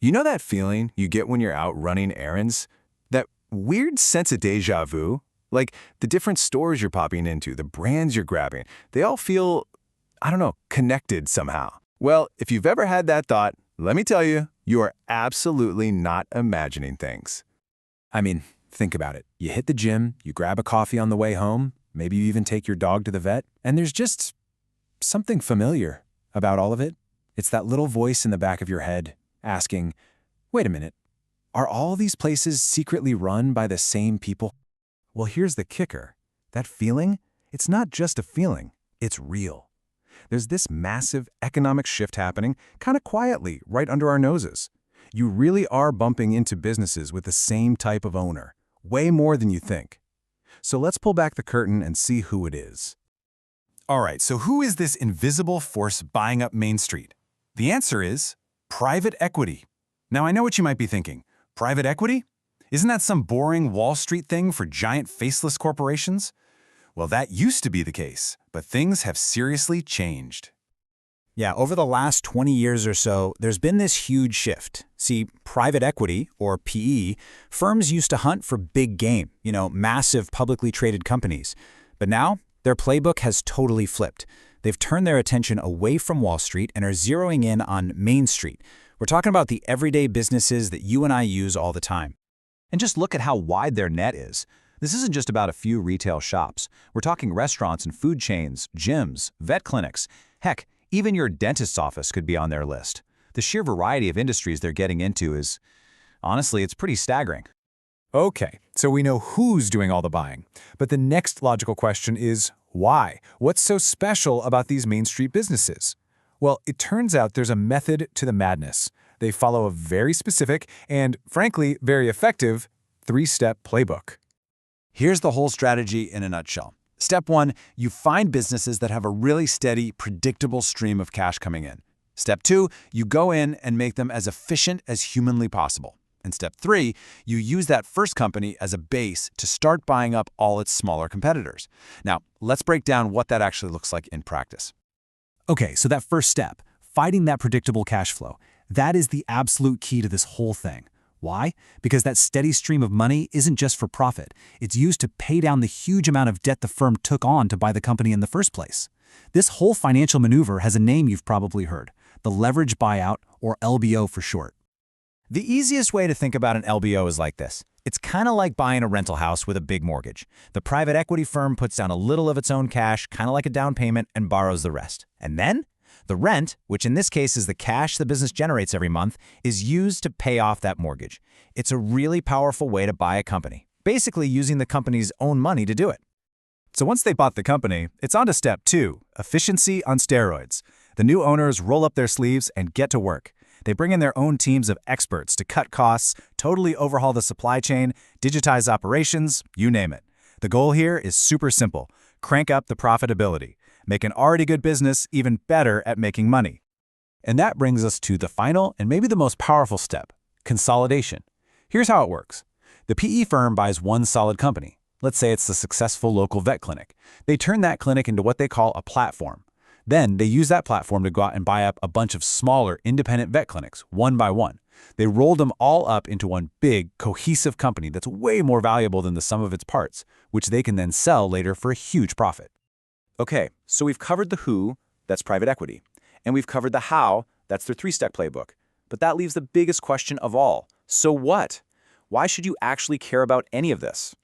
You know that feeling you get when you're out running errands? That weird sense of déjà vu? Like the different stores you're popping into, the brands you're grabbing, they all feel, I don't know, connected somehow. Well, if you've ever had that thought, let me tell you, you are absolutely not imagining things. I mean, think about it. You hit the gym, you grab a coffee on the way home, maybe you even take your dog to the vet, and there's just something familiar about all of it. It's that little voice in the back of your head asking, wait a minute, are all these places secretly run by the same people? Well, here's the kicker. That feeling, it's not just a feeling, it's real. There's this massive economic shift happening kind of quietly right under our noses. You really are bumping into businesses with the same type of owner, way more than you think. So let's pull back the curtain and see who it is. All right, so who is this invisible force buying up Main Street? The answer is private equity. Now, I know what you might be thinking. Private equity? Isn't that some boring Wall Street thing for giant faceless corporations? Well, that used to be the case, but things have seriously changed. Yeah, over the last 20 years or so, there's been this huge shift. See, private equity, or PE, firms used to hunt for big game, massive publicly traded companies. But now, their playbook has totally flipped. They've turned their attention away from Wall Street and are zeroing in on Main Street. We're talking about the everyday businesses that you and I use all the time. And just look at how wide their net is. This isn't just about a few retail shops. We're talking restaurants and food chains, gyms, vet clinics. Heck, even your dentist's office could be on their list. The sheer variety of industries they're getting into is, honestly, it's pretty staggering. Okay, so we know who's doing all the buying. But the next logical question is, why? What's so special about these Main Street businesses? Well, it turns out there's a method to the madness. They follow a very specific and, frankly, very effective three-step playbook. Here's the whole strategy in a nutshell. Step 1, you find businesses that have a really steady, predictable stream of cash coming in. Step 2, you go in and make them as efficient as humanly possible. And step 3, you use that first company as a base to start buying up all its smaller competitors. Now, let's break down what that actually looks like in practice. Okay, so that first step, finding that predictable cash flow, that is the absolute key to this whole thing. Why? Because that steady stream of money isn't just for profit. It's used to pay down the huge amount of debt the firm took on to buy the company in the first place. This whole financial maneuver has a name you've probably heard, the leverage buyout, or LBO for short. The easiest way to think about an LBO is like this. It's kind of like buying a rental house with a big mortgage. The private equity firm puts down a little of its own cash, kind of like a down payment, and borrows the rest. And then, the rent, which in this case is the cash the business generates every month, is used to pay off that mortgage. It's a really powerful way to buy a company, basically using the company's own money to do it. So once they bought the company, it's on to step 2, efficiency on steroids. The new owners roll up their sleeves and get to work. They bring in their own teams of experts to cut costs, totally overhaul the supply chain, digitize operations, you name it. The goal here is super simple. Crank up the profitability. Make an already good business even better at making money. And that brings us to the final and maybe the most powerful step, consolidation. Here's how it works. The PE firm buys one solid company. Let's say it's the successful local vet clinic. They turn that clinic into what they call a platform. Then they use that platform to go out and buy up a bunch of smaller independent vet clinics, one by one. They roll them all up into one big, cohesive company that's way more valuable than the sum of its parts, which they can then sell later for a huge profit. Okay, so we've covered the who, that's private equity, and we've covered the how, that's their three-step playbook. But that leaves the biggest question of all. So what? Why should you actually care about any of this?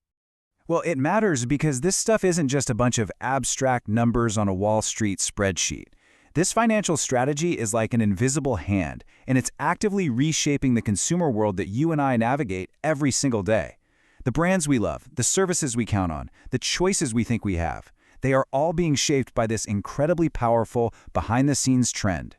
Well, it matters because this stuff isn't just a bunch of abstract numbers on a Wall Street spreadsheet. This financial strategy is like an invisible hand, and it's actively reshaping the consumer world that you and I navigate every single day. The brands we love, the services we count on, the choices we think we have, they are all being shaped by this incredibly powerful, behind-the-scenes trend.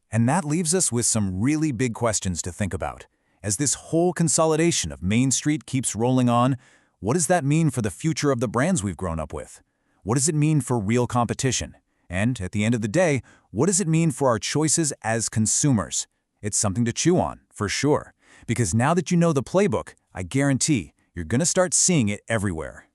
And that leaves us with some really big questions to think about. As this whole consolidation of Main Street keeps rolling on, what does that mean for the future of the brands we've grown up with? What does it mean for real competition? And at the end of the day, what does it mean for our choices as consumers? It's something to chew on, for sure. Because now that you know the playbook, I guarantee you're going to start seeing it everywhere.